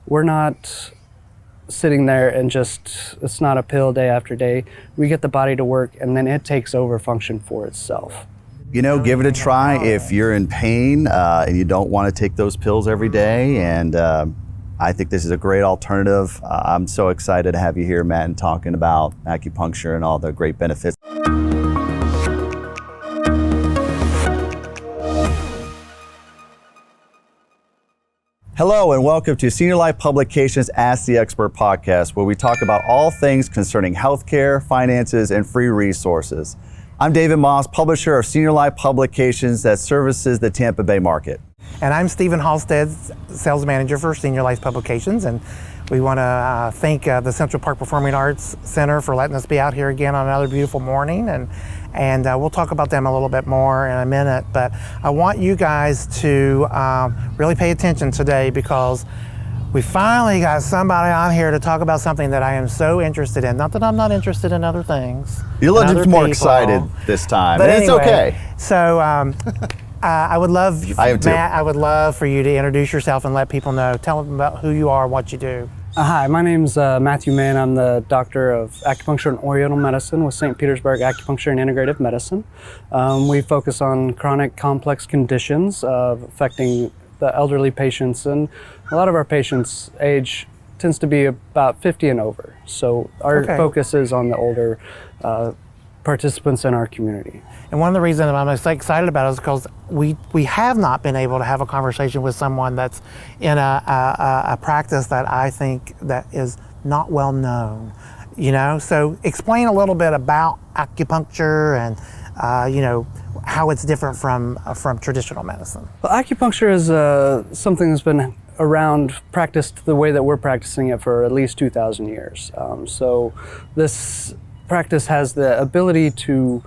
we're not sitting there and just, it's not a pill day after day. We get the body to work and then it takes over function for itself. You know, give it a try if you're in pain and you don't want to take those pills every day. And I think this is a great alternative. I'm so excited to have you here, Matt, and talking about acupuncture and all the great benefits. Hello and welcome to Senior Life Publications Ask the Expert podcast, where we talk about all things concerning healthcare, finances, and free resources. I'm David Moss, publisher of Senior Life Publications that services the Tampa Bay market. And I'm Stephen Halstead, sales manager for Senior Life Publications, and we want to thank the Central Park Performing Arts Center for letting us be out here again on another beautiful morning, and we'll talk about them a little bit more in a minute. But I want you guys to really pay attention today, because we finally got somebody on here to talk about something that I am so interested in. Not that I'm not interested in other things. You're a little more excited this time, but and anyway, it's okay. So I would love, Matt, I would love for you to introduce yourself and let people know. Tell them about who you are and what you do. Hi, my name's Matthew Mann. I'm the doctor of acupuncture and oriental medicine with St. Petersburg Acupuncture and Integrative Medicine. We focus on chronic complex conditions affecting the elderly patients, and a lot of our patients' age tends to be about 50 and over. So our focus is on the older participants in our community. And one of the reasons I'm so excited about it is because we have not been able to have a conversation with someone that's in a practice that I think that is not well known. You know, so explain a little bit about acupuncture and you know, how it's different from traditional medicine. Well, acupuncture is something that's been around, practiced the way that we're practicing it for at least 2,000 years. So this practice has the ability to,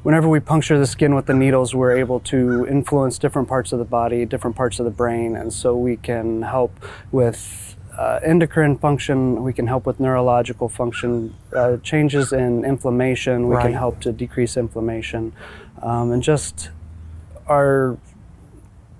whenever we puncture the skin with the needles, we're able to influence different parts of the body, different parts of the brain, and so we can help with endocrine function, we can help with neurological function, changes in inflammation, we can help to decrease inflammation, and just our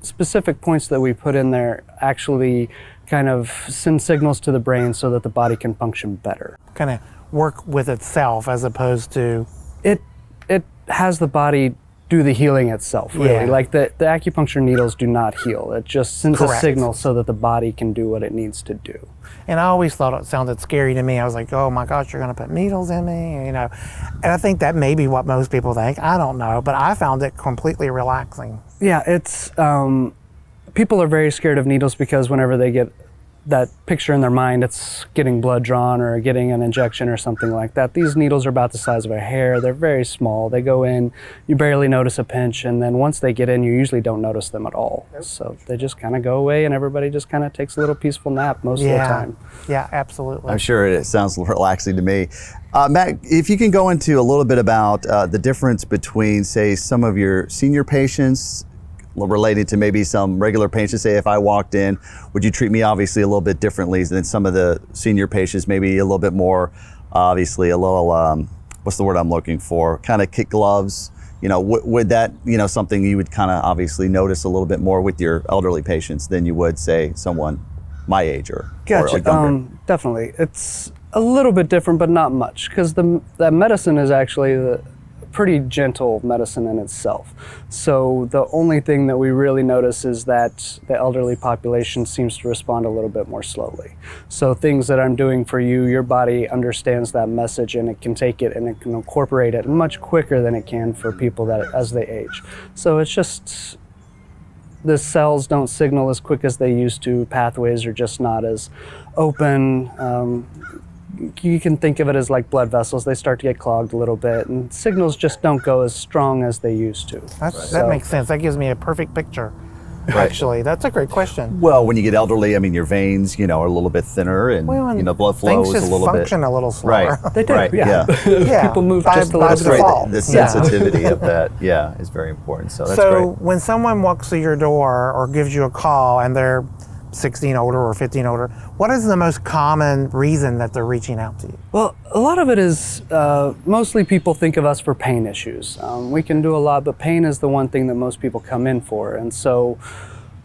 specific points that we put in there actually kind of send signals to the brain so that the body can function better. Kind of work with itself as opposed to... It has the body do the healing itself, really. Yeah. Like the acupuncture needles do not heal. It just sends a signal so that the body can do what it needs to do. And I always thought it sounded scary to me. I was like, oh my gosh, you're going to put needles in me, you know. And I think that may be what most people think. I don't know, but I found it completely relaxing. Yeah, it's, people are very scared of needles because whenever they get that picture in their mind, it's getting blood drawn or getting an injection or something like that. These needles are about the size of a hair. They're very small. They go in, you barely notice a pinch, and then once they get in, you usually don't notice them at all. So they just kind of go away, and everybody just kind of takes a little peaceful nap most of the time. Yeah, absolutely. I'm sure it sounds relaxing to me. Matt, if you can go into a little bit about the difference between, say, some of your senior patients related to maybe some regular patients. Say if I walked in, would you treat me obviously a little bit differently than some of the senior patients, maybe a little bit more, obviously a little, what's the word I'm looking for, kind of kid gloves, you know, would that, you know, something you would kind of obviously notice a little bit more with your elderly patients than you would, say, someone my age or younger? Definitely. It's a little bit different, but not much, because that medicine is actually the pretty gentle medicine in itself. So the only thing that we really notice is that the elderly population seems to respond a little bit more slowly. So things that I'm doing for you, your body understands that message and it can take it and it can incorporate it much quicker than it can for people that as they age. So it's just, the cells don't signal as quick as they used to, pathways are just not as open. You can think of it as like blood vessels. They start to get clogged a little bit, and signals just don't go as strong as they used to. That makes sense. That gives me a perfect picture. Actually, that's a great question. Well, when you get elderly, I mean, your veins, you know, are a little bit thinner, and you know, blood flow is a little bit. Things just function a little slower. They do. Yeah. People move just a little bit. That's great. The sensitivity of that, is very important. So that's great. So when someone walks through your door or gives you a call and they're 16 older or 15 older, what is the most common reason that they're reaching out to you? Well, a lot of it is mostly people think of us for pain issues. We can do a lot, but pain is the one thing that most people come in for. And so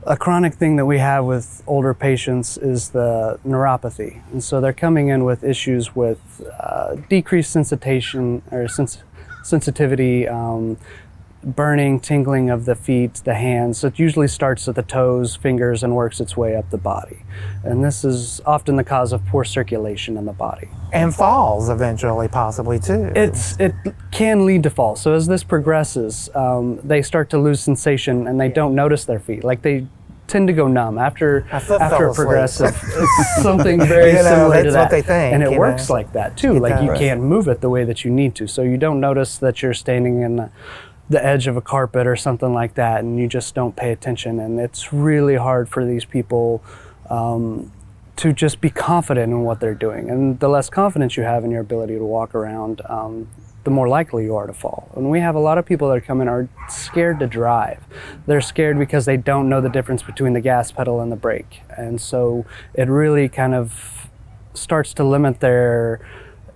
A chronic thing that we have with older patients is the neuropathy. And so they're coming in with issues with decreased sensation or sensitivity, burning, tingling of the feet, the hands. So it usually starts at the toes, fingers, and works its way up the body. And this is often the cause of poor circulation in the body. And falls eventually, possibly too. It can lead to falls. So as this progresses, they start to lose sensation and they don't notice their feet. Like they tend to go numb after a progressive. It's something very similar to that's that. what they think, and it works like that too. Like you does. can't move it the way that you need to. So you don't notice that you're standing in the edge of a carpet or something like that, and you just don't pay attention. And it's really hard for these people to just be confident in what they're doing. And the less confidence you have in your ability to walk around, the more likely you are to fall. And we have a lot of people that come in are scared to drive. They're scared because they don't know the difference between the gas pedal and the brake. And so it really kind of starts to limit their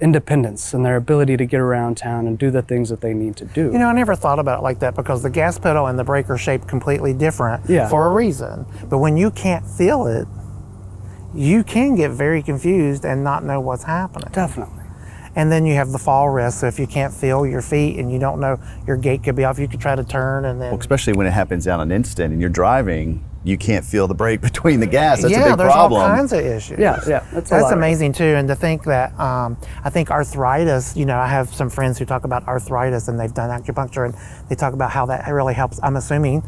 independence and their ability to get around town and do the things that they need to do. You know, I never thought about it like that, because the gas pedal and the brake are shaped completely different for a reason. But when you can't feel it, you can get very confused and not know what's happening. Definitely. And then you have the fall risk. So if you can't feel your feet and you don't know, your gait could be off, you could try to turn and then... Well, especially when it happens down an instant and you're driving, you can't feel the brake between the gas. That's a big there's problem. all kinds of issues. Yeah, That's amazing too. And to think that, I think arthritis, you know, I have some friends who talk about arthritis and they've done acupuncture and they talk about how that really helps. I'm assuming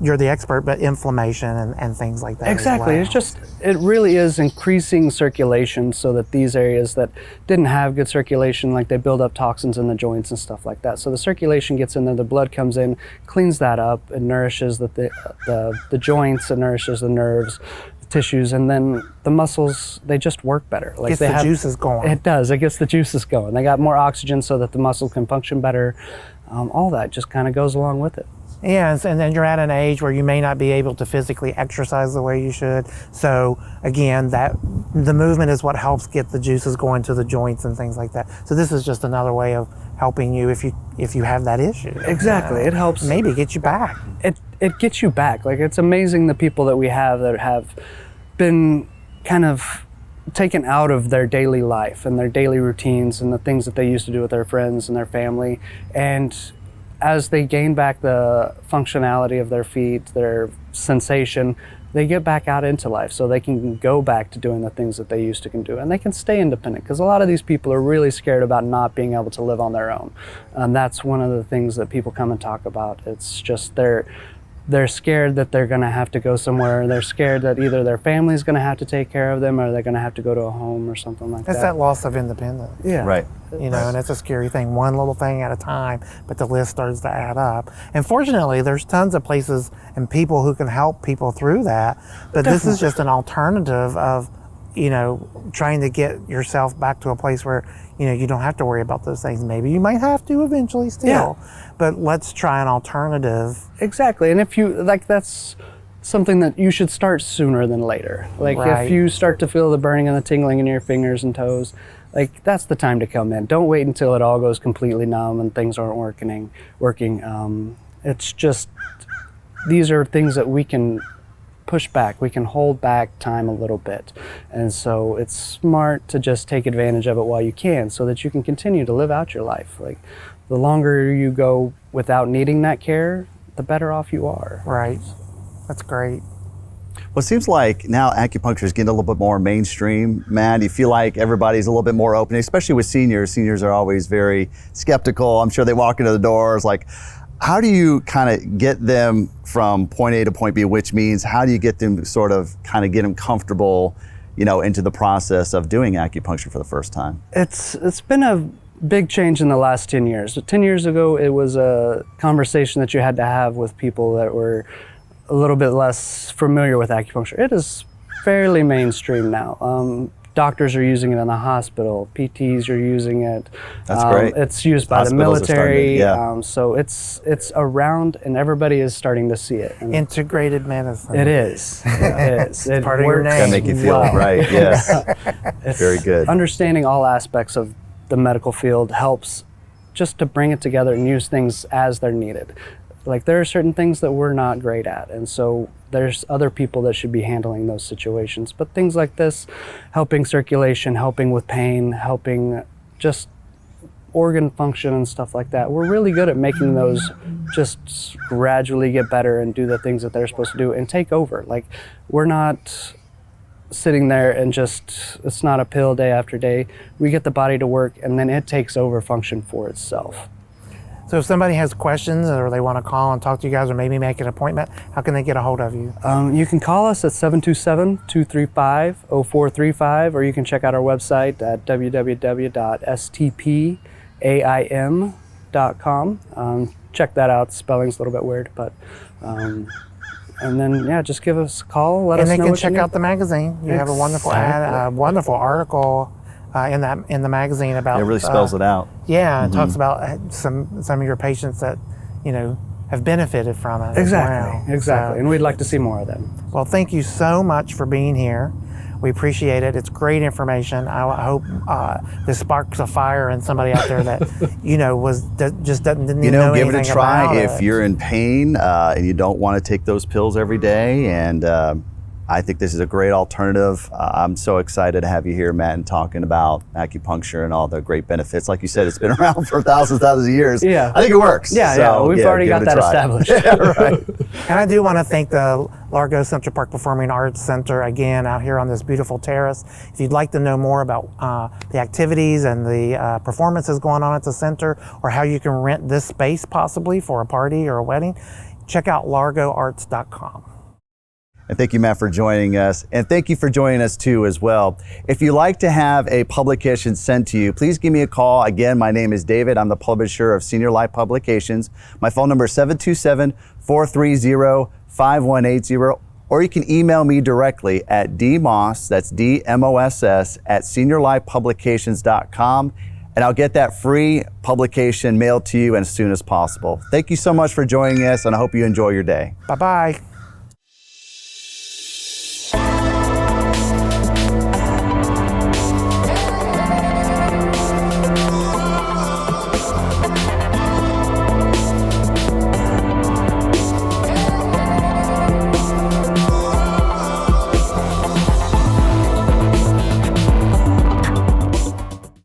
you're the expert, but inflammation and things like that. Exactly. As well. It really is increasing circulation so that these areas that didn't have good circulation, like they build up toxins in the joints and stuff like that. So the circulation gets in there, the blood comes in, cleans that up, it nourishes the joints, it nourishes the nerves, the tissues, and then the muscles, they just work better. Like gets the juices going. It does. It gets the juices going. They got more oxygen so that the muscle can function better. All that just kind of goes along with it. Yeah, and then you're at an age where you may not be able to physically exercise the way you should. So again, the movement is what helps get the juices going to the joints and things like that. So this is just another way of helping you if you have that issue. Exactly, it helps. Maybe get you back. It gets you back. Like it's amazing the people that we have that have been kind of taken out of their daily life and their daily routines and the things that they used to do with their friends and their family, and as they gain back the functionality of their feet, their sensation, they get back out into life so they can go back to doing the things that they used to can do, and they can stay independent, because a lot of these people are really scared about not being able to live on their own. And that's one of the things that people come and talk about. It's just they're scared that they're going to have to go somewhere. They're scared that either their family's going to have to take care of them or they're going to have to go to a home or something like that. It's that loss of independence. Yeah. Right. You know, and it's a scary thing, one little thing at a time, but the list starts to add up. And fortunately, there's tons of places and people who can help people through that. But this is just an alternative of, you know, trying to get yourself back to a place where, you know, you don't have to worry about those things. Maybe you might have to eventually still, but let's try an alternative. Exactly. And if you, like, that's something that you should start sooner than later. Like if you start to feel the burning and the tingling in your fingers and toes, like that's the time to come in. Don't wait until it all goes completely numb and things aren't working. It's just, these are things that we can push back. We can hold back time a little bit. And so it's smart to just take advantage of it while you can so that you can continue to live out your life. Like the longer you go without needing that care, the better off you are. Right. That's great. Well, it seems like now acupuncture is getting a little bit more mainstream, Matt. Do you feel like everybody's a little bit more open, especially with seniors? Seniors are always very skeptical. I'm sure they walk into the doors like, how do you kind of get them from point A to point B, which means how do you get them sort of kind of get them comfortable, you know, into the process of doing acupuncture for the first time? It's been a big change in the last 10 years. 10 years ago, it was a conversation that you had to have with people that were a little bit less familiar with acupuncture. It is fairly mainstream now. Doctors are using it in the hospital. PTs are using it. That's great. It's used by the Hospitals are military. starting So it's around, and everybody is starting to see it. And Integrated medicine. it is. It is. It part of your works name. Gotta make you feel well. right. Yes. It's Very good. Understanding all aspects of the medical field helps just to bring it together and use things as they're needed. Like, there are certain things that we're not great at, and so there's other people that should be handling those situations. But things like this, helping circulation, helping with pain, helping just organ function and stuff like that, we're really good at making those just gradually get better and do the things that they're supposed to do and take over. Like, we're not sitting there and just, it's not a pill day after day. We get the body to work, and then it takes over function for itself. So if somebody has questions or they want to call and talk to you guys or maybe make an appointment, how can they get a hold of you? You can call us at 727-235-0435, or you can check out our website at www.stpaim.com. Check that out. Spelling's a little bit weird, but and then, yeah, just give us a call. Let us know. And they can what check you out need. the magazine. You have a wonderful ad, a wonderful article in the magazine about. It really spells it out. Yeah, and talks about some of your patients that have benefited from it. Exactly, as well. exactly. So, And we'd like to see more of them. well, thank you so much for being here. We appreciate it. It's great information. I hope this sparks a fire in somebody out there that just didn't know Give it a anything try about if it. you're in pain and you don't want to take those pills every day. And I think this is a great alternative. I'm so excited to have you here, Matt, and talking about acupuncture and all the great benefits. Like you said, it's been around for thousands of years. Yeah. I think it works. Yeah, we've already give got it a that try. established. Yeah, right. And I do want to thank the Largo Central Park Performing Arts Center again out here on this beautiful terrace. If you'd like to know more about the activities and the performances going on at the center, or how you can rent this space possibly for a party or a wedding, check out largoarts.com. And thank you, Matt, for joining us. And thank you for joining us, too, as well. If you'd like to have a publication sent to you, please give me a call. Again, my name is David. I'm the publisher of Senior Life Publications. My phone number is 727-430-5180. Or you can email me directly at dmoss, that's D-M-O-S-S, at seniorlifepublications.com. And I'll get that free publication mailed to you as soon as possible. Thank you so much for joining us, and I hope you enjoy your day. Bye-bye.